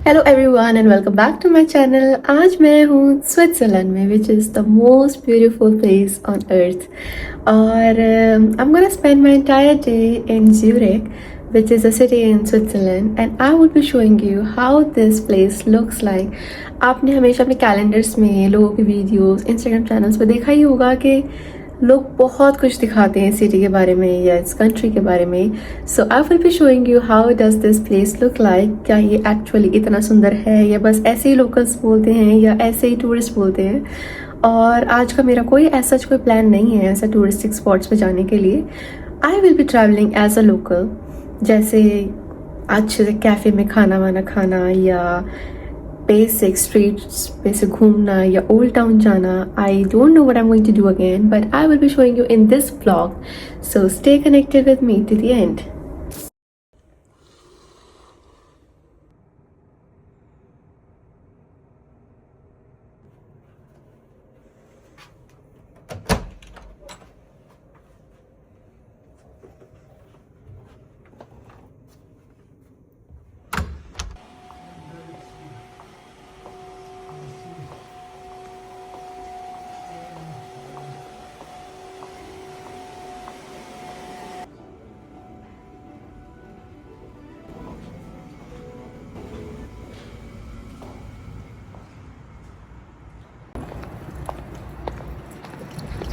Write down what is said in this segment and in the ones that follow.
Hello everyone and welcome back to my channel. आज मैं हूँ स्विट्ज़रलैंड में which is the most beautiful place on earth. और I am gonna spend my entire day in Zurich which is a city in Switzerland, and I will be showing you how this place looks like. आपने हमेशा अपने calendars में लोगों की videos Instagram channels पे देखा ही होगा कि लोग बहुत कुछ दिखाते हैं सिटी के बारे में या इस कंट्री के बारे में। So I will be showing you how does this place look like. क्या ये एक्चुअली इतना सुंदर है या बस ऐसे ही लोकल्स बोलते हैं या ऐसे ही टूरिस्ट बोलते हैं। और आज का मेरा कोई ऐसा कोई प्लान नहीं है ऐसा टूरिस्टिक स्पॉट्स पे जाने के लिए। I will be travelling as a local, जैसे अच्छे से कैफ़े में खाना वाना खाना या बेसिक स्ट्रीट्स पे से घूमना या ओल्ड टाउन जाना। I don't know what I am going to do again, but I will be showing you in this vlog, so stay connected with me to the end.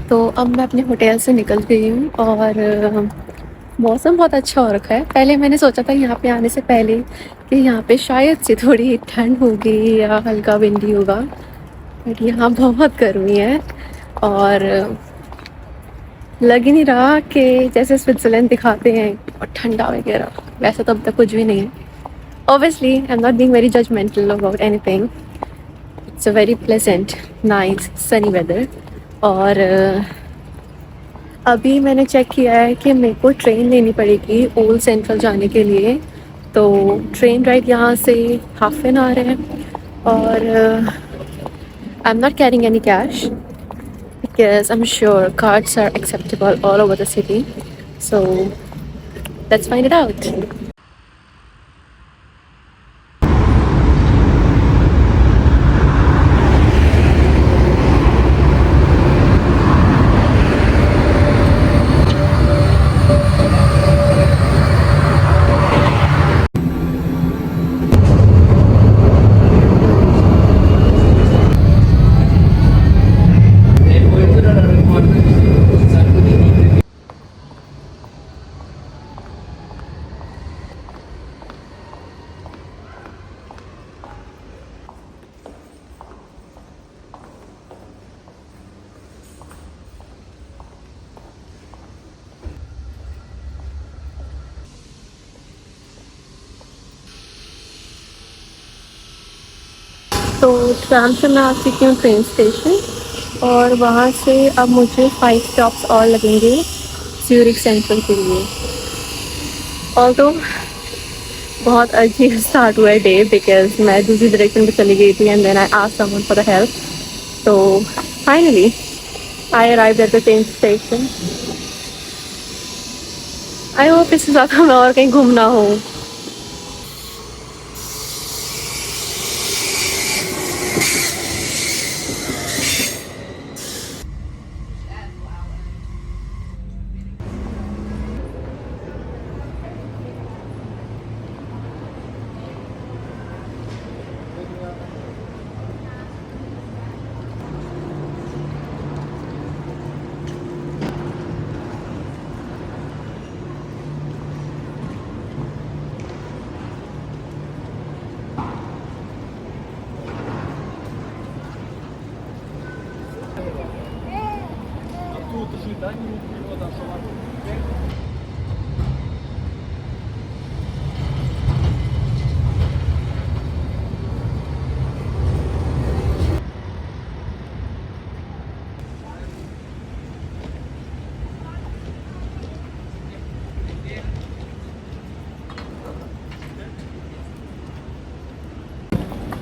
तो अब मैं अपने hotel से निकल गई हूँ और मौसम बहुत अच्छा हो रखा है। पहले मैंने सोचा था यहाँ पे आने से पहले कि यहाँ पे शायद से थोड़ी ठंड होगी या हल्का विंडी होगा, बट यहाँ बहुत गर्मी है और लग ही नहीं रहा कि जैसे स्विट्ज़रलैंड दिखाते हैं और ठंडा वगैरह, वैसा तो अब तक कुछ भी नहीं है। Obviously I am not being very judgemental about anything. It's a very pleasant nice sunny weather. और अभी मैंने चेक किया है कि मेरे को ट्रेन लेनी पड़ेगी ओल्ड सेंट्रल जाने के लिए। तो ट्रेन राइड यहाँ से हाफ एन आवर है और I am not carrying any cash because I'm sure cards are acceptable all over the city. So let's find it out. तो ट्राम से मैं आ चुकी हूँ ट्रेन स्टेशन और वहाँ से अब मुझे 5 स्टॉप्स और लगेंगे ज्यूरिक सेंट्रल के लिए। और तो बहुत अजीब स्टार्ट हुआ है डे बिकॉज मैं दूसरी डायरेक्शन पे चली गई थी and then I asked someone for the help. तो finally I arrived at the train station. I hope इससे ज़्यादा मैं और कहीं घूमना हो।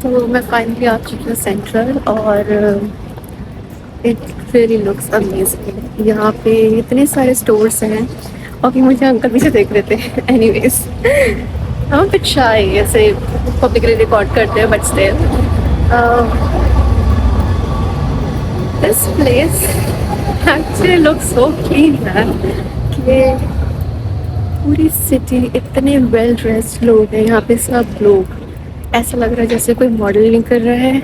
तो मैं फाइनली आ चुकी हूँ सेंट्रल और इट रियली लुक्स अमेजिंग। यहाँ पे इतने सारे स्टोर्स हैं और कि मुझे अंकल पीछे देख रहे थे anyways. I'm a bit shy ऐसे publicly record करते हैं, but still this place actually looks so clean man कि पूरी सिटी इतने वेल ड्रेस्ड लोग हैं यहाँ पे, सब लोग ऐसा लग रहा है जैसे कोई मॉडलिंग कर रहा है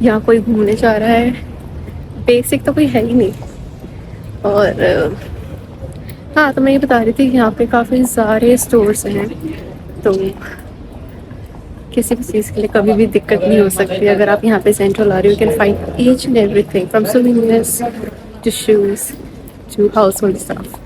या कोई घूमने जा रहा है। बेसिक तो कोई है ही नहीं। और हाँ, तो मैं ये बता रही थी कि यहाँ पे काफ़ी सारे स्टोर्स हैं, तो किसी भी चीज़ के लिए कभी भी दिक्कत नहीं हो सकती। अगर आप यहाँ पे सेंट्रल आ रहे हो, you can find each and everything from souvenirs to shoes to household stuff.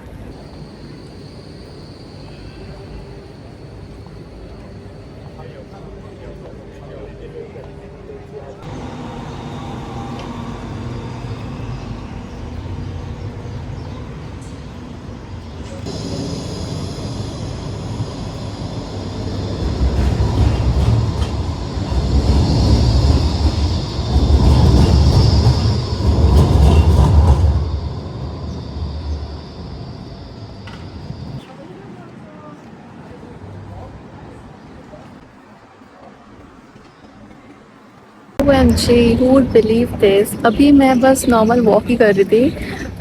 OMG, who would believe this? अभी मैं बस नॉर्मल वॉक ही कर रही थी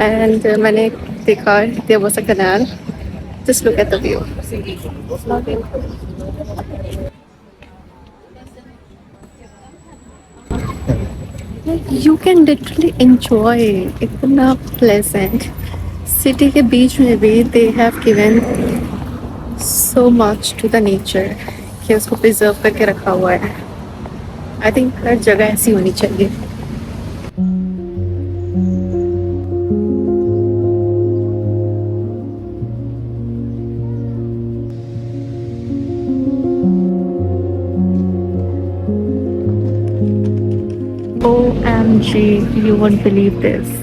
एंड मैंने देखा there was a canal. Just look at the view. You can literally enjoy इतना pleasant. City के बीच में भी they have given so much to the nature कि उसको प्रिजर्व करके रखा हुआ है। आई थिंक हर जगह ऐसी होनी चाहिए। OMG, you won't believe this.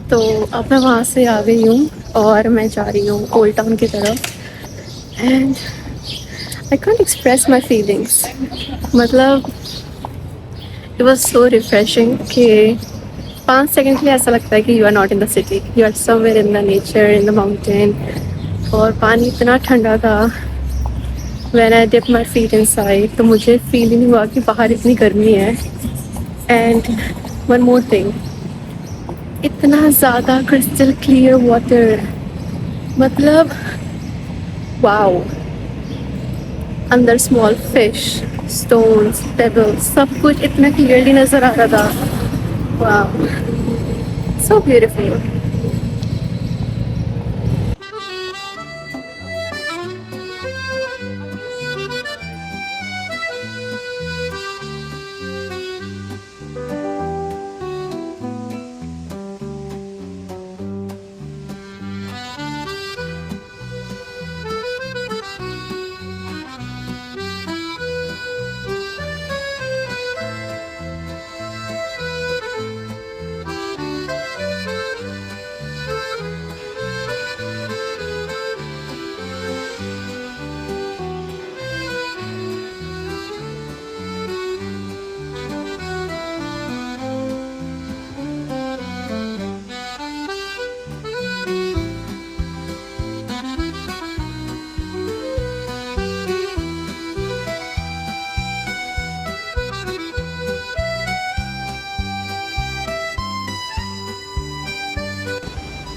तो अब मैं वहाँ से आ गई हूँ और मैं जा रही हूँ ओल्ड टाउन की तरफ and I can't express my feelings. मतलब इट वॉज सो रिफ्रेशिंग कि 5 सेकंड के लिए ऐसा लगता है कि you are not in the city, you are somewhere in the nature, in the mountain. और पानी इतना ठंडा था, when I dip my feet inside तो मुझे फील ही नहीं हुआ कि बाहर इतनी गर्मी है। एंड वन मोर थिंग, इतना ज़्यादा क्रिस्टल क्लियर वाटर, मतलब वाओ। अंदर स्मॉल फिश, स्टोन्स, पेबल्स, सब कुछ इतना क्लियरली नज़र आ रहा था। Wow, so beautiful.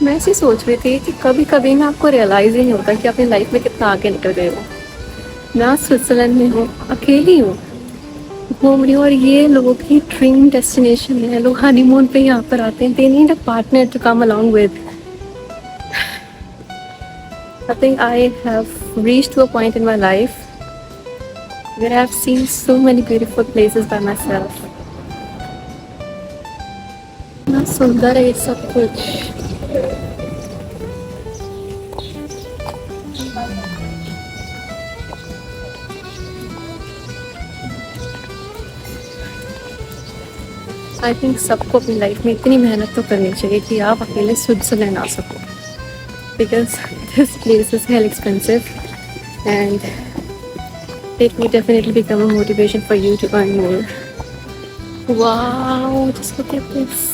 मैं ऐसे सोच रही थी कि कभी कभी ना आपको रियलाइज़ ही नहीं होता कि अपनी लाइफ में कितना आगे निकल गए हो। मैं स्विट्ज़रलैंड में हूँ, अकेली हूँ, घूम रही हूँ और ये लोगों की ड्रीम डेस्टिनेशन है। लोग हनीमून पे यहाँ पर आते हैं, they need a partner to come along with. I think I have reached to a point in my life where I have seen so many beautiful places by myself. इतना सुंदर है ये सब कुछ। आई थिंक सबको अपनी life में इतनी मेहनत तो करनी चाहिए कि आप अकेले स्विट्ज़रलैंड आ सको, because this place is hello expensive and it will definitely become a motivation for you to earn more. Wow, just look at this.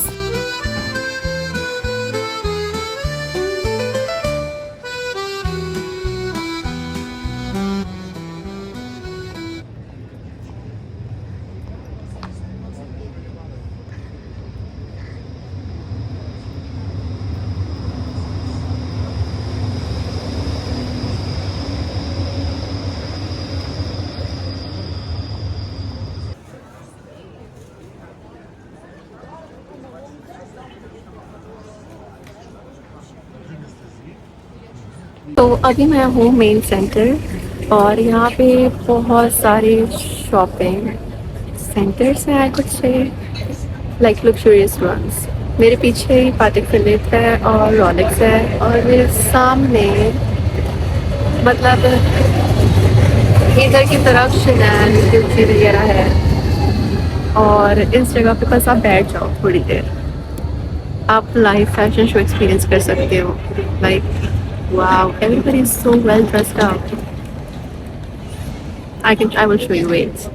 तो अभी मैं हूँ मेन सेंटर और यहाँ पे बहुत सारे शॉपिंग सेंटर्स हैं, I could say like luxurious ones. मेरे पीछे ही पाtek फिलिप है और रोलेक्स है और मेरे सामने मतलब इधर की तरफ शनैल गुच्ची वगैरह है। और इस जगह पे बस आप बैठ जाओ थोड़ी देर, आप लाइव फैशन शो एक्सपीरियंस कर सकते हो। Like wow, everybody is so well dressed up. I will show you, wait.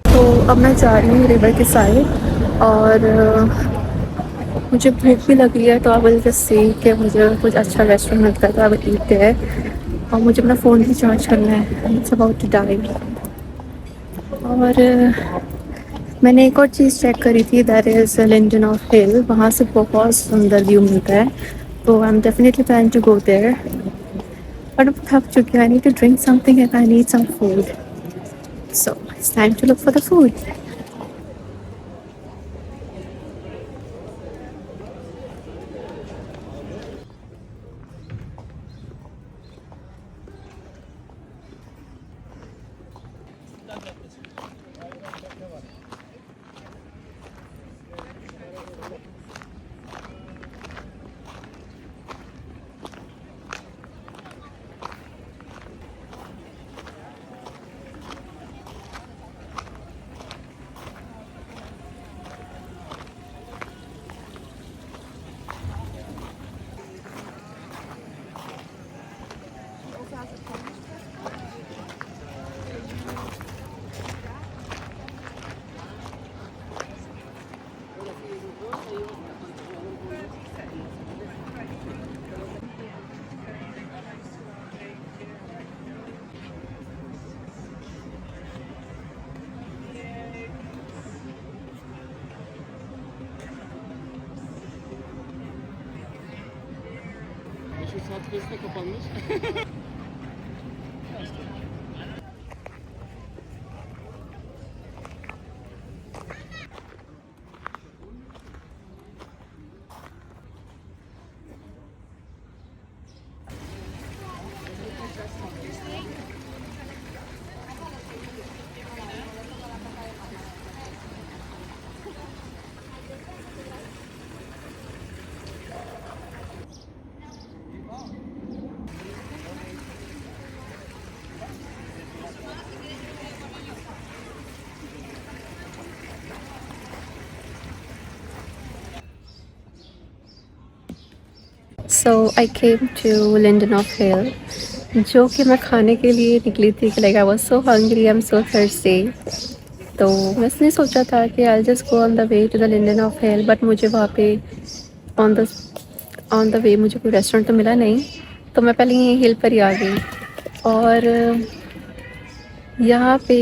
तो अब मैं जा रही हूँ रिवर के साइड और मुझे भूख भी लगी है, तो आई विल जस्ट सी कि मुझे कुछ अच्छा रेस्टोरेंट मिलता है तो आई विल ईट देयर। और मुझे अपना फ़ोन भी चार्ज करना है, इट्स अबाउट टू डाई। और मैंने एक और चीज़ चेक करी थी, that is Lindenhof hill. वहाँ से बहुत सुंदर व्यू मिलता है, तो I am definitely plan to go there. But अब थक चुकी हूँ, I need to drink something and I need some food, so it's time to look for the food. So I came to Lindenhof hill, जो कि मैं खाने के लिए निकली थी कि like I was so hungry, I am so thirsty. तो मैंने सोचा था कि I just go on the way to the Lindenhof hill, but मुझे वहाँ पे ऑन द वे मुझे कोई रेस्टोरेंट तो मिला नहीं, तो मैं पहले यहीं हिल पर ही आ गई। और यहाँ पे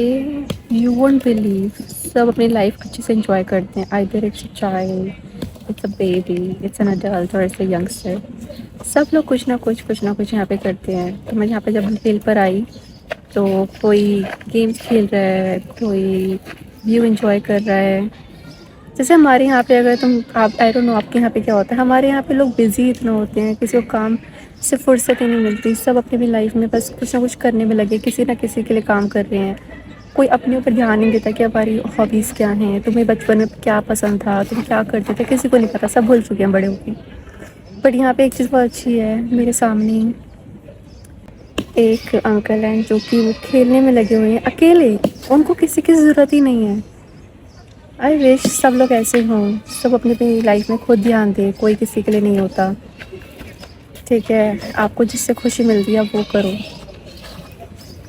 यू वोंट बिलीव, सब अपनी लाइफ अच्छे से एंजॉय करते हैं, either it's a child, it's a baby, it's an adult और इट्स अ यंगस्टर। सब लोग कुछ ना कुछ यहाँ पे करते हैं। तो मैं यहाँ पे जब हिल पर आई तो कोई गेम्स खेल रहा है, कोई व्यू एंजॉय कर रहा है। जैसे हमारे यहाँ पे अगर तुम आप आई डोंट नो आपके यहाँ पे क्या होता है, हमारे यहाँ पे लोग बिजी इतना होते हैं, किसी को काम से फुर्सत ही नहीं मिलती। सब अपनी अपनी लाइफ में बस कुछ ना कुछ करने में लगे, किसी ना किसी के लिए काम कर रहे हैं। कोई अपने ऊपर ध्यान नहीं देता कि हमारी हॉबीज़ क्या हैं, तुम्हें बचपन में क्या पसंद था, तुम क्या करते थे, किसी को नहीं पता, सब भूल चुके हैं बड़े होके। बट यहाँ पे एक चीज़ बहुत अच्छी है, मेरे सामने एक अंकल हैं जो कि वो खेलने में लगे हुए हैं अकेले, उनको किसी की ज़रूरत ही नहीं है। आई विश सब लोग ऐसे हों, सब अपनी अपनी लाइफ में खुद ध्यान दें, कोई किसी के लिए नहीं होता। ठीक है, आपको जिससे खुशी मिलती है आप वो करो।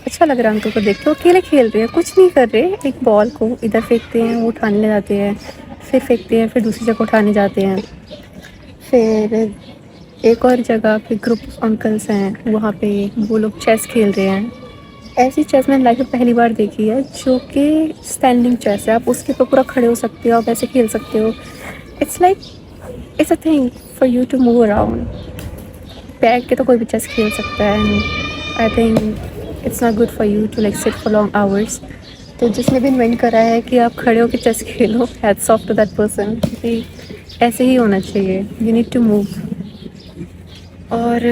अच्छा लग रहा है अंकल को देख के, वो अकेले खेल रहे हैं, कुछ नहीं कर रहे। एक बॉल को इधर फेंकते हैं, वो उठाने ले जाते हैं, फिर फेंकते हैं, फिर दूसरी जगह उठाने जाते हैं। फिर एक और जगह पे ग्रुप अंकल्स हैं, वहाँ पे वो लोग चेस खेल रहे हैं। ऐसी चेस मैंने लाइफ में पहली बार देखी है जो कि स्टैंडिंग चेस है, आप उसके ऊपर पूरा खड़े हो सकते हो, आप ऐसे खेल सकते हो। It's like it's a thing for you to move around. बैठ के तो कोई भी चेस खेल सकता है, and I think it's not good for you to like sit for long hours. तो जिसने भी इन्वेंट करा है कि आप खड़े होकर चेस खेलो, hats off to that person, क्योंकि ऐसे ही होना चाहिए, यू नीड टू मूव। और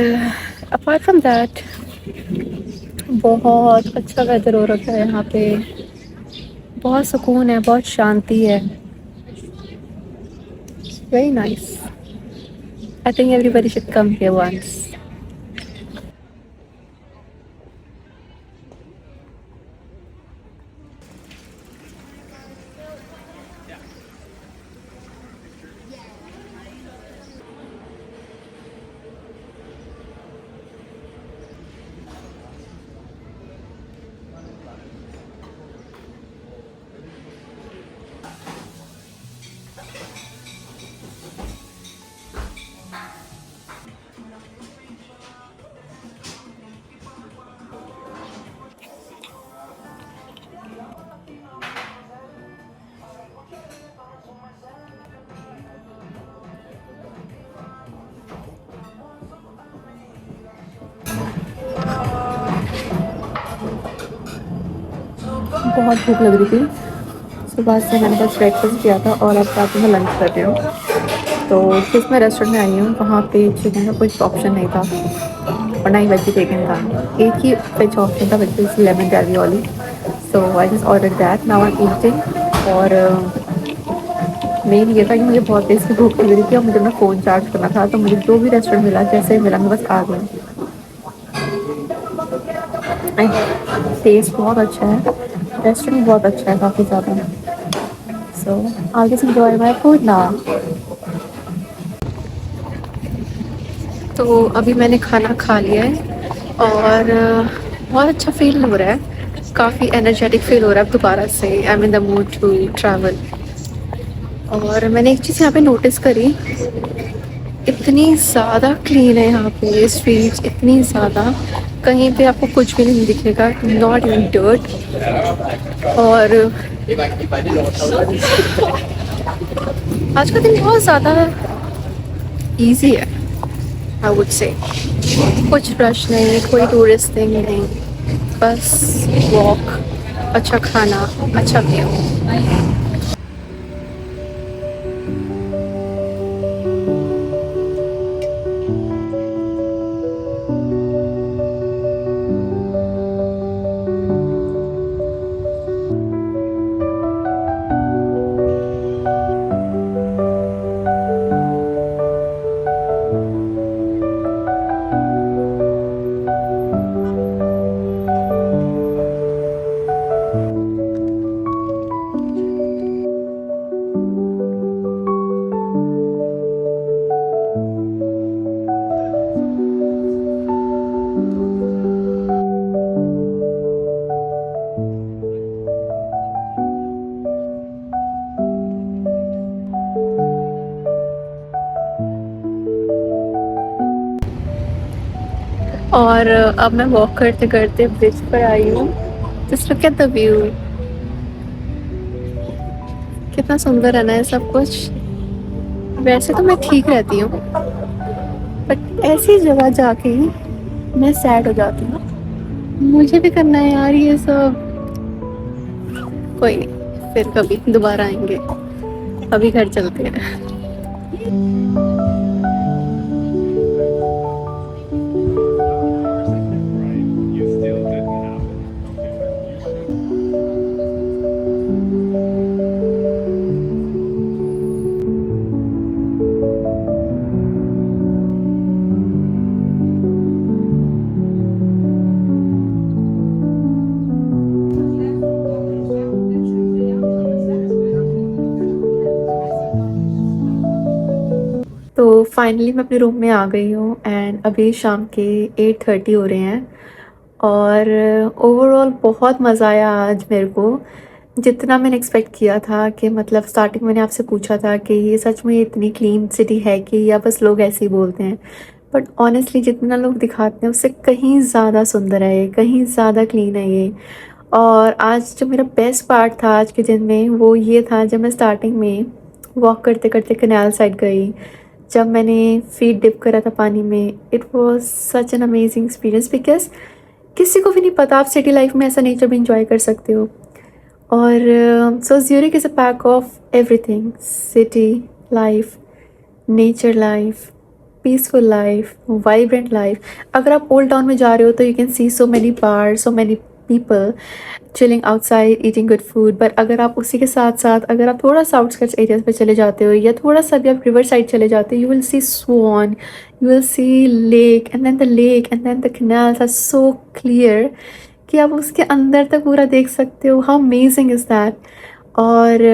अपार्ट फ्रॉम दैट बहुत अच्छा वेदर हो रखा है यहाँ पे, बहुत सुकून है, बहुत शांति है, very nice. I think everybody should come here once. बहुत भूख लग रही थी, सुबह से मैंने बस ब्रेकफास्ट किया था और अब रात में लंच कर रही हूँ। तो जिस मैं रेस्टोरेंट में आई हूँ वहाँ पे चिकन का कोई ऑप्शन नहीं था और ना ही वेजिटेरियन था, एक ही वेज ऑप्शन था, which is lemon ravioli। So I just order that, now I am eating. और मेन ये था कि मुझे बहुत तेज़ की भूख लग रही थी और मुझे अपना फ़ोन चार्ज करना था, तो मुझे जो भी रेस्टोरेंट मिला, जैसे ही मिला मैं बस आ गई। टेस्ट बहुत अच्छा है, रेस्टोरेंट बहुत अच्छा है काफ़ी ज़्यादा। So I just enjoy my food now. तो अभी मैंने खाना खा लिया है और बहुत अच्छा फील हो रहा है, काफ़ी एनर्जेटिक फील हो रहा है अब दोबारा से। I am in the mood to travel. और मैंने एक चीज़ यहाँ पे नोटिस करी, इतनी ज़्यादा क्लीन है यहाँ पे स्ट्रीट्स, इतनी ज़्यादा, कहीं पे आपको कुछ भी नहीं दिखेगा, नॉट इवन डर्ट। और आज का दिन बहुत ज़्यादा इजी है, आई वुड से। कुछ रश नहीं, कोई टूरिस्ट थिंग नहीं, बस वॉक, अच्छा खाना, अच्छा व्यू। और अब मैं वॉक करते करते ब्रिज पर आई हूँ। Just look at the view, कितना सुंदर है ना ये सब कुछ। वैसे तो मैं ठीक रहती हूँ, बट ऐसी जगह जाके मैं सैड हो जाती हूँ। मुझे भी करना है यार ये सब। कोई नहीं, फिर कभी दोबारा आएंगे। अभी घर चलते हैं। तो फाइनली मैं अपने रूम में आ गई हूँ एंड अभी शाम के 8:30 हो रहे हैं। और ओवरऑल बहुत मज़ा आया आज मेरे को। जितना मैंने एक्सपेक्ट किया था कि मतलब स्टार्टिंग मैंने आपसे पूछा था कि ये सच में इतनी क्लीन सिटी है कि या बस लोग ऐसे ही बोलते हैं, बट ऑनेस्टली जितना लोग दिखाते हैं उससे कहीं ज़्यादा सुंदर है ये, कहीं ज़्यादा क्लीन है ये। और आज जो मेरा बेस्ट पार्ट था आज के दिन में वो ये था, जब मैं स्टार्टिंग में वॉक करते करते कनाल साइड गई, जब मैंने फीट डिप करा था पानी में, it was such an amazing experience. Because किसी को भी नहीं पता आप सिटी लाइफ में ऐसा नेचर भी इंजॉय कर सकते हो। और so Zurich is a pack of everything, city life, nature life, peaceful life, vibrant life. अगर आप ओल्ड टाउन में जा रहे हो तो you can see so many bar, so many people chilling outside eating good food. But अगर आप उसी के साथ साथ अगर आप थोड़ा सा आउटस्कर्ट्स एरियाज पे चले जाते हो या थोड़ा सा भी आप रिवर साइड चले जाते हो, you will see swan, you will see lake and then the lake and then the canals are so clear कि आप उसके अंदर तक पूरा देख सकते हो। How amazing is that. और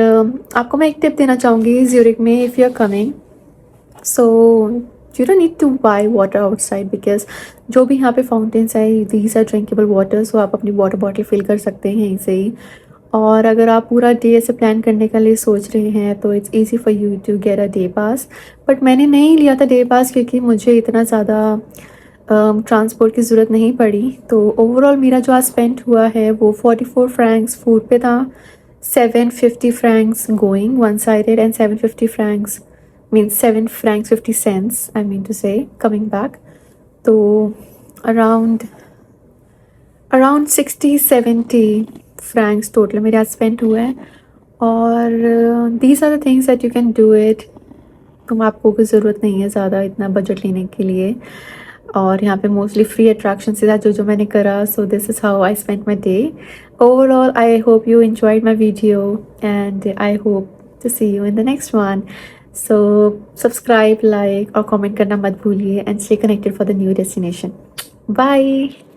आपको मैं एक टिप देना चाहूँगी ज्यूरिक में, if you are coming, so you don't need to buy water outside, because जो भी यहाँ पे फाउंटेन्स है these are drinkable water, so आप अपनी वाटर बॉटल फिल कर सकते हैं यहीं से ही। और अगर आप पूरा डे ऐसे प्लान करने के लिए सोच रहे हैं तो it's easy for you to get a day pass. But मैंने नहीं लिया था डे पास क्योंकि मुझे इतना ज़्यादा ट्रांसपोर्ट की ज़रूरत नहीं पड़ी। तो ओवरऑल मेरा जो आज स्पेंड हुआ है वो 44 फ्रैंक्स फूड पे था, 750 francs going one sided and 750 francs means 7 francs 50 cents, I mean to say, coming back. तो around 60-70 francs टोटल मेरे आज स्पेंड हुआ है। और these are the things that you can do it. तुम आपको कोई ज़रूरत नहीं है ज़्यादा इतना बजट लेने के लिए। और यहाँ पे मोस्टली फ्री अट्रैक्शन से था जो मैंने करा। So this is how I spend my day. Overall I hope you enjoyed my video and I hope to see you in the next one. So subscribe, like और comment करना मत भूलिए and stay connected for the new destination. Bye.